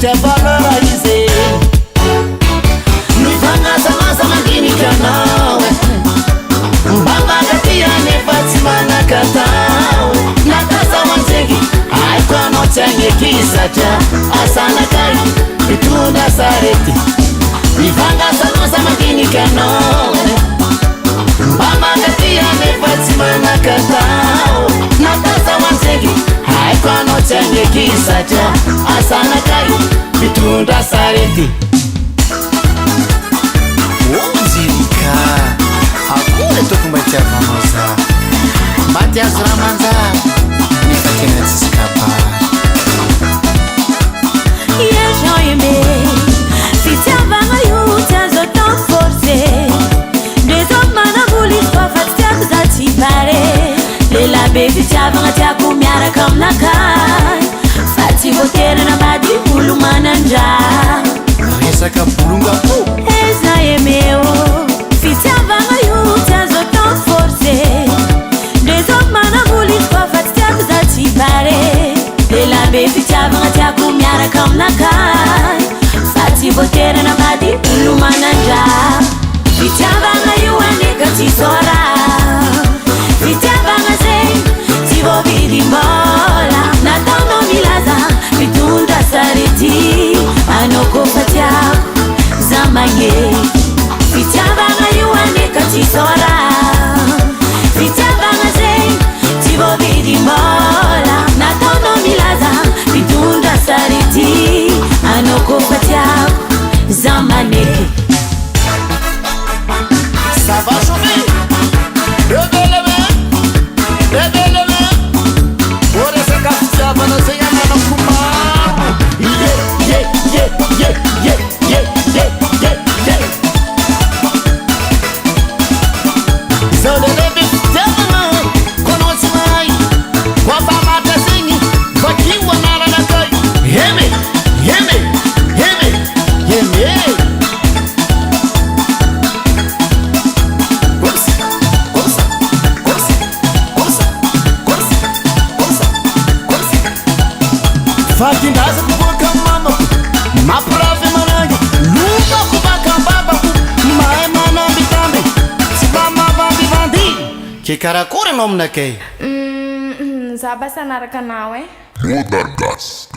valora izy noifanazanaza mandinikanao mba magatiany efa tsy manakatao natazao anjegy aiko anao tsy agneky satria asanakay mitondra sarety noifanazanaza mandinikanao mba magatiany efa tsy manakatao natazao anjegy aiko anao tsy agneky satria asanakay mitondra sarety onjirika akory toko mba tiavanao za mba tiazo raha manjary nefa tena tsisykapa Jean aimé fitiavagna io tsy azo atao forcé des hommes manamboly izy fa fa tsy tiako za tsy pare lelabe fitiavagna tiako miaraka aminakay fa tsy voaterana mady olo manandraha resaka bolonga po eza aimé o fitiavagna io tsy azo atao forcé des hommes manamboly izy fa fa tsy tiako za tsy pare lelabe fitiavagna tiako miaraka aminakay fa tsy voaterana mady olo manandraha fitiavagna io aneka tsy sora fitiavagna zegny tsy voavidy mbola nataonao milaza mitondra sarety anao kofa tiako za magneky fitiavagna io aneka tsy sora fitiavagna zegny tsy voavidy mbola nataonao milaza mitondra sarety anao kofa tiako za magneky Ça va chauffer. Rebelle, pour essa café, não sei a mão fumar. Yeah. Sou de leve, não conosco mais. Com a famata assim, aqui o anara na cai. Yeme. Fatindaza kuboka mama maprave manange lupa kubaka baba mae manambi tambe sibama bambi bandi ke karakory anao aminakay za basa anaraka anao Modern Gas.